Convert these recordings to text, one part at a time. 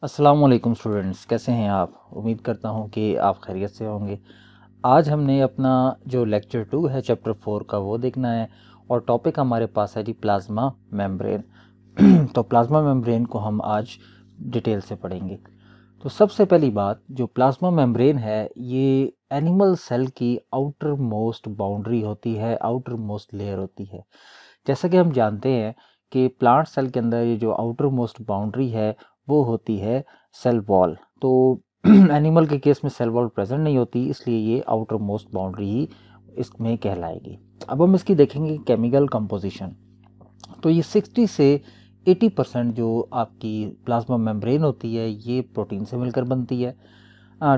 अस्सलाम वालेकुम स्टूडेंट्स, कैसे हैं आप। उम्मीद करता हूं कि आप खैरियत से होंगे। आज हमने अपना जो लेक्चर 2 है चैप्टर 4 का वो देखना है और टॉपिक हमारे पास है जी प्लाज्मा मेम्ब्रेन। तो प्लाज्मा मेम्ब्रेन को हम आज डिटेल से पढ़ेंगे। तो सबसे पहली बात, जो प्लाज्मा मेम्ब्रेन है ये एनिमल सेल की आउटर मोस्ट बाउंड्री होती है, आउटर मोस्ट लेयर होती है। जैसा कि हम जानते हैं कि प्लांट सेल के अंदर ये जो आउटर मोस्ट बाउंड्री है वो होती है सेल वॉल। तो एनिमल के केस में सेल वॉल प्रेजेंट नहीं होती, इसलिए ये आउटर मोस्ट बाउंड्री ही इसमें कहलाएगी। अब हम इसकी देखेंगे केमिकल कंपोजिशन। तो ये 60 से 80% जो आपकी प्लाज्मा मेम्ब्रेन होती है ये प्रोटीन से मिलकर बनती है।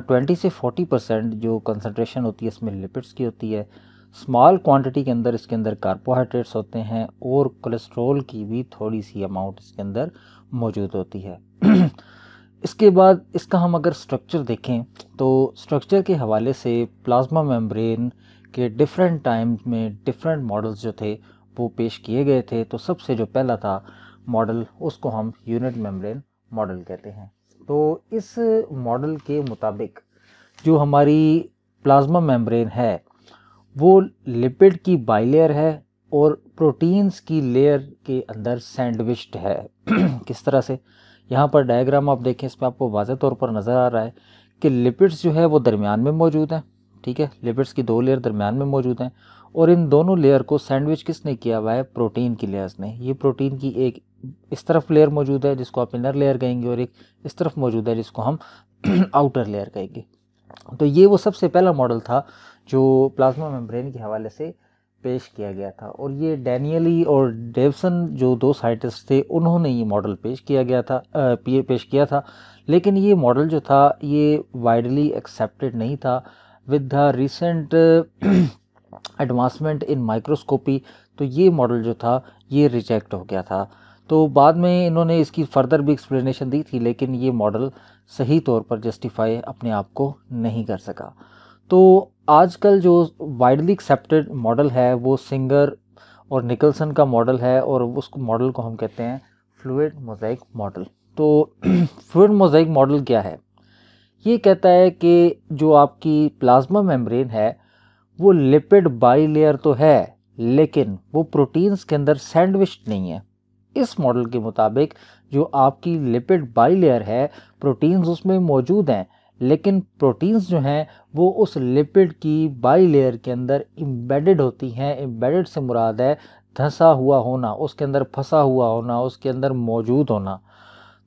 20 से 40% जो कंसंट्रेशन होती है इसमें लिपिड्स की होती है। स्मॉल क्वांटिटी के अंदर इसके अंदर कार्बोहाइड्रेट्स होते हैं और कोलेस्ट्रॉल की भी थोड़ी सी अमाउंट इसके अंदर मौजूद होती है। इसके बाद इसका हम अगर स्ट्रक्चर देखें तो स्ट्रक्चर के हवाले से प्लाज्मा मेम्ब्रेन के डिफरेंट टाइम में डिफरेंट मॉडल्स जो थे वो पेश किए गए थे। तो सबसे जो पहला था मॉडल उसको हम यूनिट मेम्ब्रेन मॉडल कहते हैं। तो इस मॉडल के मुताबिक जो हमारी प्लाज्मा मेम्ब्रेन है वो लिपिड की बाइलेयर है और प्रोटीन्स की लेयर के अंदर सैंडविच्ड है। किस तरह से, यहाँ पर डायग्राम आप देखें, इसमें आपको वाज़ह तौर पर नज़र आ रहा है कि लिपिड्स जो है वो दरमियान में मौजूद हैं। ठीक है, लिपिड्स की दो लेयर दरमियान में मौजूद हैं और इन दोनों लेयर को सैंडविच किसने किया हुआ है, प्रोटीन की लेयर्स ने। ये प्रोटीन की एक इस तरफ लेयर मौजूद है जिसको आप इनर लेयर कहेंगे और एक इस तरफ मौजूद है जिसको हम आउटर लेयर कहेंगे। तो ये वो सबसे पहला मॉडल था जो प्लाज्मा मेम्ब्रेन के हवाले से पेश किया गया था और ये डैनियली और डेवसन जो दो साइंटिस्ट थे उन्होंने ये मॉडल पेश किया था। लेकिन ये मॉडल जो था ये वाइडली एक्सेप्टेड नहीं था। With the recent advancement in microscopy तो ये मॉडल जो था ये रिजेक्ट हो गया था। तो बाद में इन्होंने इसकी फर्दर भी एक्सप्लेनेशन दी थी, लेकिन ये मॉडल सही तौर पर जस्टिफाई अपने आप को नहीं कर सका। तो आजकल जो वाइडली एक्सेप्टेड मॉडल है वो सिंगर और निकलसन का मॉडल है और उस मॉडल को हम कहते हैं फ्लूइड मोज़ेक मॉडल। तो फ्लूइड मोज़ेक मॉडल क्या है, ये कहता है कि जो आपकी प्लाज्मा मेम्ब्रेन है वो लिपिड बाइलेयर तो है लेकिन वो प्रोटीन्स के अंदर सैंडविच नहीं है। इस मॉडल के मुताबिक जो आपकी लिपिड बाइलेयर है प्रोटीन्स उसमें मौजूद हैं, लेकिन प्रोटीन्स जो हैं वो उस लिपिड की बाइलेयर के अंदर एम्बेडेड होती हैं। एम्बेडेड से मुराद है धंसा हुआ होना, उसके अंदर फंसा हुआ होना, उसके अंदर मौजूद होना।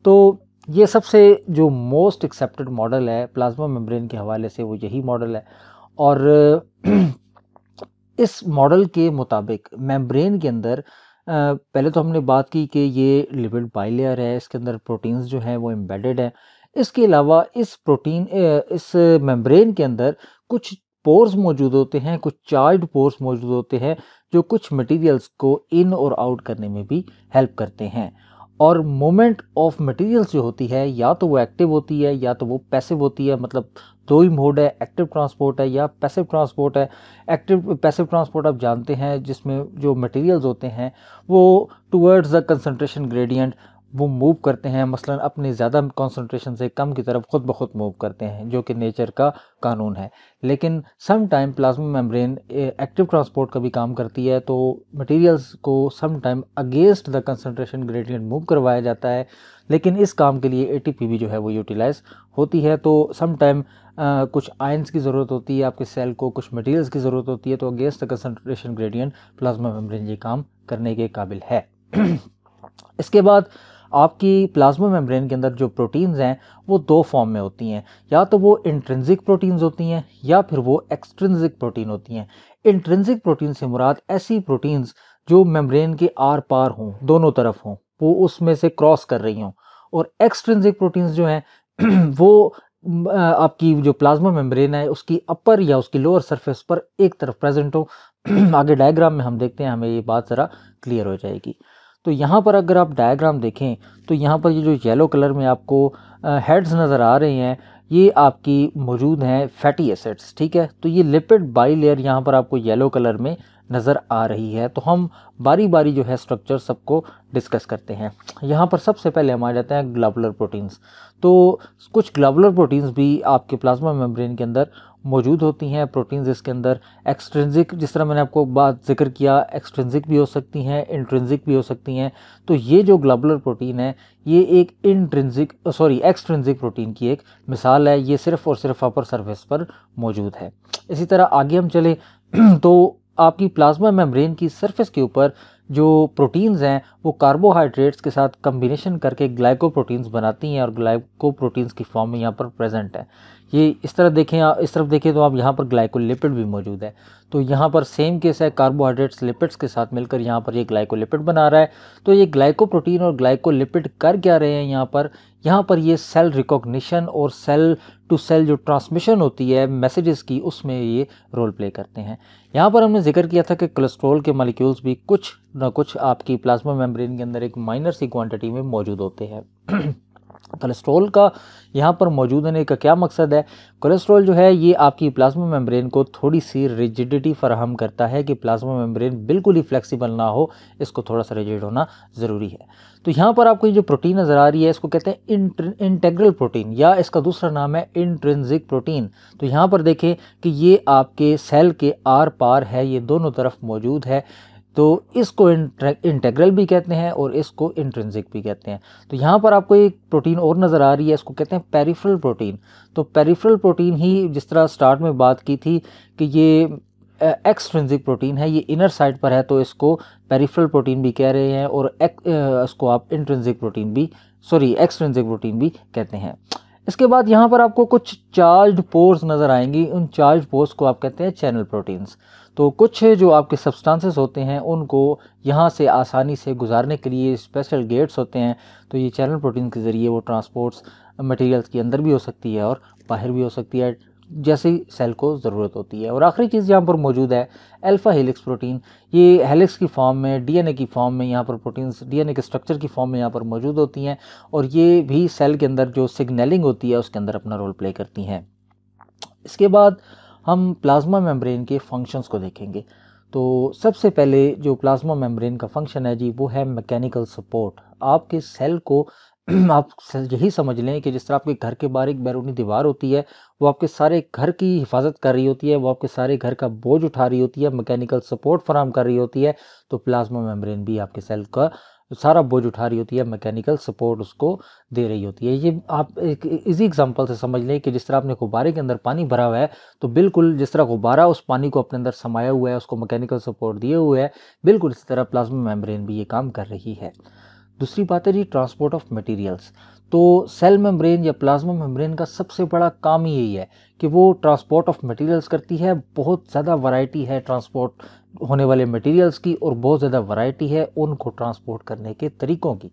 तो ये सबसे जो मोस्ट एक्सेप्टेड मॉडल है प्लाज्मा मेम्ब्रेन के हवाले से वो यही मॉडल है। और इस मॉडल के मुताबिक मेम्ब्रेन के अंदर पहले तो हमने बात की कि ये लिपिड बाइलेयर है, इसके अंदर प्रोटीन्स जो हैं वो एम्बेडेड हैं। इसके अलावा इस मेम्ब्रेन के अंदर कुछ पोर्स मौजूद होते हैं, कुछ चार्ज्ड पोर्स मौजूद होते हैं जो कुछ मटेरियल्स को इन और आउट करने में भी हेल्प करते हैं। और मूवमेंट ऑफ मटेरियल्स जो होती है या तो वो एक्टिव होती है या तो वो पैसिव होती है। मतलब दो ही मोड है, एक्टिव ट्रांसपोर्ट है या पैसिव ट्रांसपोर्ट है। पैसिव ट्रांसपोर्ट आप जानते हैं जिसमें जो मटेरियल्स होते हैं वो टुवर्ड्स द कंसंट्रेशन ग्रेडियंट वो मूव करते हैं, मसलन अपनी ज़्यादा कंसंट्रेशन से कम की तरफ खुद ब खुद मूव करते हैं, जो कि नेचर का कानून है। लेकिन some time plasma membrane active transport का भी काम करती है, तो मटेरियल्स को some time against the concentration gradient move करवाया जाता है, लेकिन इस काम के लिए एटीपी भी जो है वो यूटिलाइज होती है। तो सम टाइम कुछ आयंस की ज़रूरत होती है आपके सेल को, कुछ मटेरियल्स की ज़रूरत होती है, तो against the concentration gradient plasma membrane ये काम करने के काबिल है। इसके बाद आपकी प्लाज्मा मेम्ब्रेन के अंदर जो प्रोटीन्स हैं वो दो फॉर्म में होती हैं, या तो वो इंट्रिंसिक प्रोटीन्स होती हैं या फिर वो एक्सट्रिंसिक प्रोटीन होती हैं। इंट्रिंसिक प्रोटीन से मुराद ऐसी प्रोटीन्स जो मेम्ब्रेन के आर पार हों, दोनों तरफ हों, वो उसमें से क्रॉस कर रही हों। और एक्सट्रिंसिक प्रोटीन्स जो हैं वो आपकी जो प्लाज्मा मेम्ब्रेन है उसकी अपर या उसकी लोअर सरफेस पर एक तरफ प्रेजेंट हो। आगे डायग्राम में हम देखते हैं, हमें ये बात ज़रा क्लियर हो जाएगी। तो यहाँ पर अगर आप डायग्राम देखें तो यहाँ पर ये जो येलो कलर में आपको हेड्स नज़र आ रहे हैं ये आपकी मौजूद हैं फैटी एसिड्स। ठीक है, तो ये लिपिड बाइलेयर यहाँ पर आपको येलो कलर में नज़र आ रही है। तो हम बारी बारी जो है स्ट्रक्चर सबको डिस्कस करते हैं। यहाँ पर सबसे पहले हम आ जाते हैं ग्लोबुलर प्रोटीन्स। तो कुछ ग्लोबुलर प्रोटीन्स भी आपके प्लाज्मा मेम्ब्रेन के अंदर मौजूद होती हैं। प्रोटीन्स इसके अंदर एक्सट्रिंसिक, जिस तरह मैंने आपको बात जिक्र किया, एक्सट्रिंसिक भी हो सकती हैं, इंट्रिंसिक भी हो सकती हैं। तो ये जो ग्लोबुलर प्रोटीन है ये एक एक्सट्रिंसिक प्रोटीन की एक मिसाल है। ये सिर्फ और सिर्फ अपर सरफेस पर मौजूद है। इसी तरह आगे हम चले तो आपकी प्लाज्मा मेम्ब्रेन की सरफेस के ऊपर जो प्रोटीन्स हैं वो कार्बोहाइड्रेट्स के साथ कम्बिनेशन करके ग्लाइकोप्रोटीन्स बनाती हैं और ग्लाइकोप्रोटीन्स की फॉर्म में यहाँ पर प्रेजेंट है। ये इस तरफ देखें तो आप यहाँ पर ग्लाइकोलिपिड भी मौजूद है। तो यहाँ पर सेम केस है, कार्बोहाइड्रेट्स लिपिड्स के साथ मिलकर यहाँ पर ये ग्लाइकोलिपिड बना रहा है। तो ये ग्लाइकोप्रोटीन और ग्लाइकोलिपिड कर क्या रहे हैं यहाँ पर ये सेल रिकॉग्निशन और सेल टू सेल जो ट्रांसमिशन होती है मैसेजेस की, उसमें ये रोल प्ले करते हैं। यहाँ पर हमने जिक्र किया था कि कोलेस्ट्रॉल के मॉलिक्यूल्स भी कुछ ना कुछ आपकी प्लाज्मा मेम्ब्रेन के अंदर एक माइनर सी क्वांटिटी में मौजूद होते हैं। कोलेस्ट्रॉल का यहाँ पर मौजूद होने का क्या मकसद है? कोलेस्ट्रॉल जो है ये आपकी प्लाज्मा मेम्ब्रेन को थोड़ी सी रिजिडिटी फराहम करता है कि प्लाज्मा मेम्ब्रेन बिल्कुल ही फ्लेक्सिबल ना हो, इसको थोड़ा सा रिजिड होना ज़रूरी है। तो यहाँ पर आपको ये जो प्रोटीन नज़र आ रही है इसको कहते हैं इंटेग्रल प्रोटीन, या इसका दूसरा नाम है इंट्रिंसिक प्रोटीन। तो यहाँ पर देखें कि ये आपके सेल के आर पार है, ये दोनों तरफ मौजूद है। तो इसको इंटेग्रल भी कहते हैं और इसको इंट्रिंसिक भी कहते हैं। तो यहाँ पर आपको एक प्रोटीन और नज़र आ रही है, इसको कहते हैं पेरिफेरल प्रोटीन। तो पेरिफेरल प्रोटीन ही जिस तरह स्टार्ट में बात की थी कि ये एक्सट्रिंसिक प्रोटीन है, ये इनर साइड पर है, तो इसको पेरिफेरल प्रोटीन भी कह रहे हैं और इसको आप एक्सट्रिंसिक प्रोटीन भी कहते हैं। इसके बाद यहाँ पर आपको कुछ चार्ज्ड पोर्स नज़र आएंगी, उन चार्ज्ड पोर्स को आप कहते हैं चैनल प्रोटीन्स। तो कुछ जो आपके सब्सटेंसेस होते हैं उनको यहाँ से आसानी से गुजारने के लिए स्पेशल गेट्स होते हैं। तो ये चैनल प्रोटीन के ज़रिए वो ट्रांसपोर्ट्स मटेरियल्स के अंदर भी हो सकती है और बाहर भी हो सकती है, जैसी सेल को ज़रूरत होती है। और आखिरी चीज़ यहाँ पर मौजूद है अल्फ़ा हेलिक्स प्रोटीन। ये हेलिक्स की फॉर्म में, डीएनए की फॉर्म में यहाँ पर प्रोटीन्स डीएनए के स्ट्रक्चर की फॉर्म में यहाँ पर मौजूद होती हैं और ये भी सेल के अंदर जो सिग्नलिंग होती है उसके अंदर अपना रोल प्ले करती हैं। इसके बाद हम प्लाज्मा मेम्ब्रेन के फंक्शंस को देखेंगे। तो सबसे पहले जो प्लाज्मा मेम्ब्रेन का फंक्शन है जी वो है मैकेनिकल सपोर्ट। आपके सेल को आप यही समझ लें कि जिस तरह आपके घर के बाहर एक बैरूनी दीवार होती है, वो आपके सारे घर की हिफाजत कर रही होती है, वो आपके सारे घर का बोझ उठा रही होती है, मैकेनिकल सपोर्ट फराहम कर रही होती है। तो प्लाज्मा मेम्ब्रेन भी आपके सेल का सारा बोझ उठा रही होती है, मैकेनिकल सपोर्ट उसको दे रही होती है। ये आप एक इजी एग्जांपल से समझ लें कि जिस तरह आपने गुब्बारे के अंदर पानी भरा हुआ है, तो बिल्कुल जिस तरह गुब्बारा उस पानी को अपने अंदर समाया हुआ है, उसको मैकेनिकल सपोर्ट दिए हुए है, बिल्कुल इसी तरह प्लाज्मा मेम्ब्रेन भी ये काम कर रही है। दूसरी बात है जी ट्रांसपोर्ट ऑफ मटेरियल्स। तो सेल मेम्ब्रेन या प्लाज्मा मेम्ब्रेन का सबसे बड़ा काम ही यही है कि वो ट्रांसपोर्ट ऑफ मटेरियल्स करती है। बहुत ज़्यादा वैरायटी है ट्रांसपोर्ट होने वाले मटेरियल्स की और बहुत ज़्यादा वैरायटी है उनको ट्रांसपोर्ट करने के तरीक़ों की।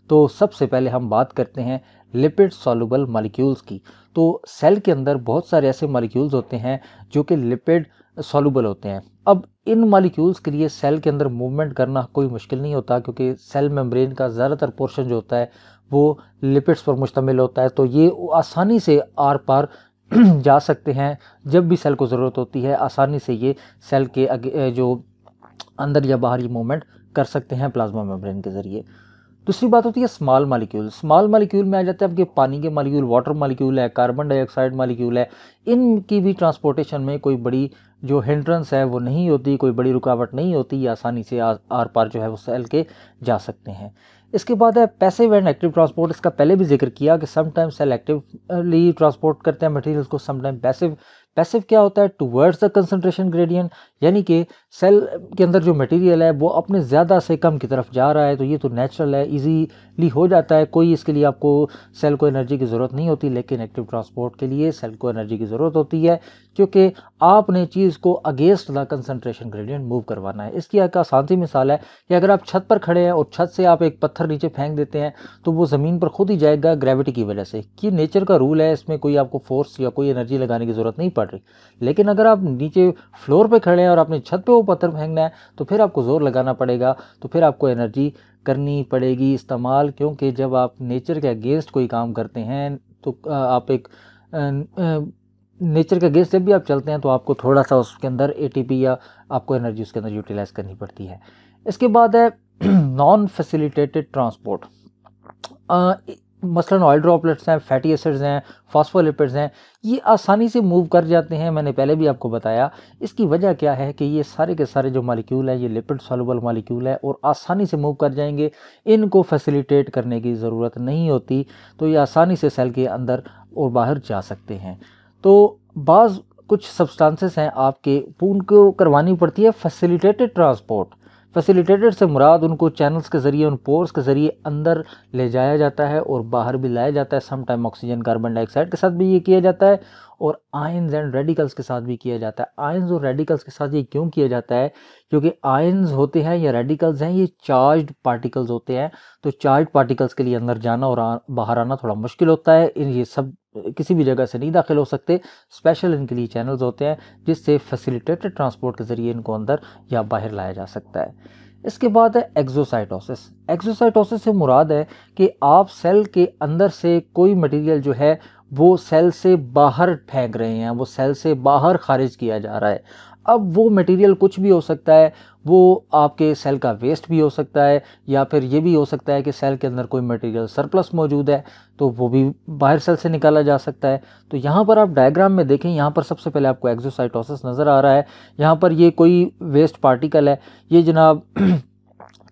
तो सबसे पहले हम बात करते हैं लिपिड सॉल्युबल मॉलिक्यूल्स की। तो सेल के अंदर बहुत सारे ऐसे मॉलिक्यूल्स होते हैं जो कि लिपिड सॉल्युबल होते हैं। अब इन मॉलिक्यूल्स के लिए सेल के अंदर मूवमेंट करना कोई मुश्किल नहीं होता, क्योंकि सेल मेम्ब्रेन का ज़्यादातर पोर्शन जो होता है वो लिपिड्स पर मुश्तमिल होता है। तो ये आसानी से आर पार जा सकते हैं, जब भी सेल को ज़रूरत होती है आसानी से ये सेल के जो अंदर या बाहर ये मूवमेंट कर सकते हैं प्लाज्मा मेम्ब्रेन के ज़रिए। दूसरी बात होती है स्मॉल मॉलिक्यूल। स्मॉल मॉलिक्यूल में आ जाते हैं आपके पानी के मॉलिक्यूल, वाटर मॉलिक्यूल है, कार्बन डाइऑक्साइड मॉलिक्यूल है। इनकी भी ट्रांसपोर्टेशन में कोई बड़ी जो हिंड्रेंस है वो नहीं होती, कोई बड़ी रुकावट नहीं होती, ये आसानी से आर पार जो है वो सेल के जा सकते हैं। इसके बाद है पैसिव एंड एक्टिव ट्रांसपोर्ट। इसका पहले भी जिक्र किया कि समटाइम सेल एक्टिवली ट्रांसपोर्ट करते हैं मटेरियल्स को, समटाइम पैसिव। पैसिव क्या होता है? टुवर्ड्स द कंसंट्रेशन ग्रेडियंट, यानी कि सेल के अंदर जो मटेरियल है वो अपने ज़्यादा से कम की तरफ जा रहा है। तो ये तो नेचुरल है, इजीली हो जाता है, कोई इसके लिए आपको सेल को एनर्जी की ज़रूरत नहीं होती। लेकिन एक्टिव ट्रांसपोर्ट के लिए सेल को एनर्जी की ज़रूरत होती है, क्योंकि आपने चीज़ को against the concentration gradient move करवाना है। इसकी एक आसान सी मिसाल है कि अगर आप छत पर खड़े हैं और छत से आप एक पत्थर नीचे फेंक देते हैं तो वो ज़मीन पर खुद ही जाएगा ग्रेविटी की वजह से, कि नेचर का रूल है, इसमें कोई आपको फोर्स या कोई एनर्जी लगाने की ज़रूरत नहीं पड़ रही। लेकिन अगर आप नीचे फ्लोर पे खड़े हैं और आपने छत पे वो पत्थर फेंकना है तो फिर आपको ज़ोर लगाना पड़ेगा, तो फिर आपको एनर्जी करनी पड़ेगी इस्तेमाल, क्योंकि जब आप नेचर के अगेंस्ट कोई काम करते हैं तो आप एक नेचर के अगेंस्ट जब भी आप चलते हैं तो आपको थोड़ा सा उसके अंदर एटीपी या आपको एनर्जी उसके अंदर यूटिलाइज करनी पड़ती है। इसके बाद है नॉन फैसिलिटेटेड ट्रांसपोर्ट। मसलन ऑयल ड्रॉपलेट्स हैं, फैटी एसिड्स हैं, फॉस्फोलिपिड्स हैं, ये आसानी से मूव कर जाते हैं। मैंने पहले भी आपको बताया इसकी वजह क्या है कि ये सारे के सारे जो मॉलिक्यूल है ये लिपिड सॉल्युबल मॉलिक्यूल है और आसानी से मूव कर जाएंगे। इनको फैसिलिटेट करने की ज़रूरत नहीं होती, तो ये आसानी से सेल के अंदर और बाहर जा सकते हैं। तो बाज़ कुछ सब्सटेंसेस हैं आपके उनको करवानी पड़ती है फैसिलिटेटेड ट्रांसपोर्ट। फैसिलिटेटेड से मुराद उनको चैनल्स के ज़रिए, उन पोर्स के ज़रिए अंदर ले जाया जाता है और बाहर भी लाया जाता है। Some time oxygen, carbon dioxide के साथ भी ये किया जाता है और आयंस एंड रेडिकल्स के साथ भी किया जाता है। आयंस और रेडिकल्स के साथ ये क्यों किया जाता है? क्योंकि आयंस होते हैं या रेडिकल्स हैं, ये चार्ज्ड पार्टिकल्स होते हैं। तो चार्ज पार्टिकल्स के लिए अंदर जाना और बाहर आना थोड़ा मुश्किल होता है। ये सब किसी भी जगह से नहीं दाखिल हो सकते। स्पेशल इनके लिए चैनल्स होते हैं जिससे फैसिलिटेटेड ट्रांसपोर्ट के ज़रिए इनको अंदर या बाहर लाया जा सकता है। इसके बाद है एक्सोसाइटोसिस। एक्सोसाइटोसिस से मुराद है कि आप सेल के अंदर से कोई मटेरियल जो है वो सेल से बाहर फेंक रहे हैं, वो सेल से बाहर खारिज किया जा रहा है। अब वो मटेरियल कुछ भी हो सकता है, वो आपके सेल का वेस्ट भी हो सकता है या फिर ये भी हो सकता है कि सेल के अंदर कोई मटेरियल सरप्लस मौजूद है तो वो भी बाहर सेल से निकाला जा सकता है। तो यहाँ पर आप डायग्राम में देखें, यहाँ पर सबसे पहले आपको एक्सोसाइटोसिस नज़र आ रहा है। यहाँ पर ये कोई वेस्ट पार्टिकल है, ये जनाब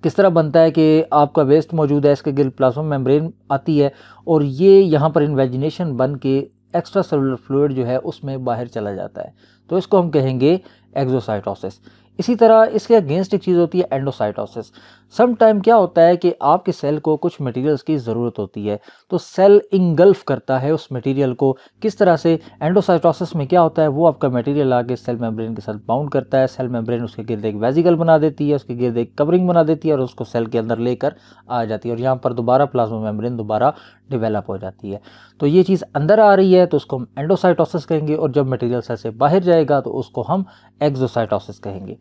किस तरह बनता है कि आपका वेस्ट मौजूद है, इसके गिर्द प्लाज्मा मेम्ब्रेन आती है और ये यहाँ पर इन्वेजिनेशन बन के एक्स्ट्रा सेलुलर फ्लूइड जो है उसमें बाहर चला जाता है। तो इसको हम कहेंगे एक्सोसाइटोसिस। इसी तरह इसके अगेंस्ट एक चीज़ होती है एंडोसाइटोसिस। सम टाइम क्या होता है कि आपके सेल को कुछ मटेरियल्स की ज़रूरत होती है तो सेल इंगल्फ करता है उस मटेरियल को। किस तरह से? एंडोसाइटोसिस में क्या होता है, वो आपका मटेरियल आके सेल मेम्ब्रेन के साथ बाउंड करता है। सेल मेम्ब्रेन उसके गिर्द एक वेजिकल बना देती है, उसके गिर्द एक कवरिंग बना देती है और उसको सेल के अंदर लेकर आ जाती है और यहाँ पर दोबारा प्लाज्मा मेम्ब्रेन दोबारा डेवलप हो जाती है। तो ये चीज़ अंदर आ रही है तो उसको हम एंडोसाइटोसिस कहेंगे और जब मटेरियल सेल से बाहर जाएगा तो उसको हम एक्सोसाइटोसिस कहेंगे।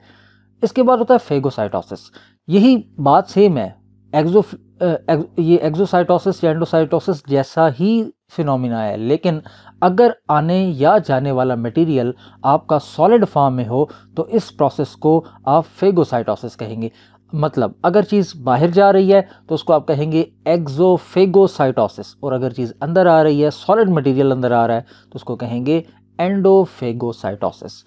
इसके बाद होता है फेगोसाइटोसिस। यही बात सेम है, ये एक्सोसाइटोसिस या एंडोसाइटोसिस जैसा ही फिनोमिना है, लेकिन अगर आने या जाने वाला मटेरियल आपका सॉलिड फॉर्म में हो तो इस प्रोसेस को आप फेगोसाइटोसिस कहेंगे। मतलब अगर चीज़ बाहर जा रही है तो उसको आप कहेंगे एक्सोफेगोसाइटोसिस और अगर चीज़ अंदर आ रही है, सॉलिड मटेरियल अंदर आ रहा है तो उसको कहेंगे एंडोफेगोसाइटोसिस।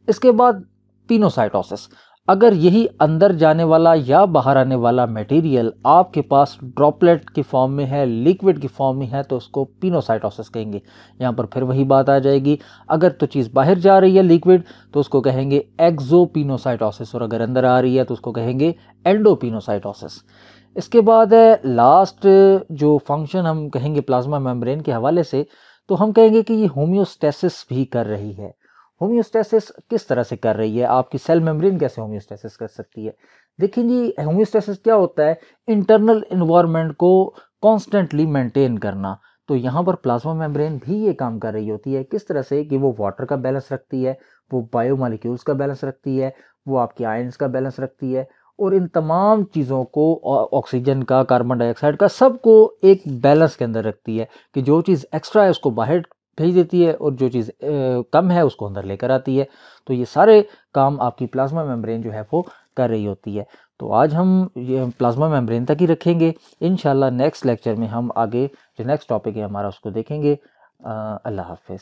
इसके बाद पिनोसाइटोसिस। अगर यही अंदर जाने वाला या बाहर आने वाला मटेरियल आपके पास ड्रॉपलेट की फॉर्म में है, लिक्विड की फॉर्म में है तो उसको पिनोसाइटोसिस कहेंगे। यहाँ पर फिर वही बात आ जाएगी, अगर तो चीज़ बाहर जा रही है लिक्विड तो उसको कहेंगे एक्सोपिनोसाइटोसिस और अगर अंदर आ रही है तो उसको कहेंगे एंडोपिनोसाइटोसिस। इसके बाद है लास्ट जो फंक्शन हम कहेंगे प्लाज्मा मेम्ब्रेन के हवाले से, तो हम कहेंगे कि ये होम्योस्टेसिस भी कर रही है। होम्योस्टेसिस किस तरह से कर रही है? आपकी सेल मेम्ब्रेन कैसे होम्योस्टेसिस कर सकती है? देखिए जी, होम्योस्टेसिस क्या होता है? इंटरनल इन्वायरमेंट को कॉन्स्टेंटली मेंटेन करना। तो यहाँ पर प्लाज्मा मेम्ब्रेन भी ये काम कर रही होती है। किस तरह से? कि वो वाटर का बैलेंस रखती है, वो बायोमॉलिक्यूल्स का बैलेंस रखती है, वो आपकी आयंस का बैलेंस रखती है और इन तमाम चीज़ों को, ऑक्सीजन का, कार्बन डाइऑक्साइड का, सबको एक बैलेंस के अंदर रखती है कि जो चीज़ एक्स्ट्रा है उसको बाहर भेज देती है और जो चीज़ कम है उसको अंदर लेकर आती है। तो ये सारे काम आपकी प्लाज्मा मेम्ब्रेन जो है वो कर रही होती है। तो आज हम ये प्लाज्मा मेम्ब्रेन तक ही रखेंगे। इंशाल्लाह नेक्स्ट लेक्चर में हम आगे जो नेक्स्ट टॉपिक है हमारा उसको देखेंगे। अल्लाह हाफिज़।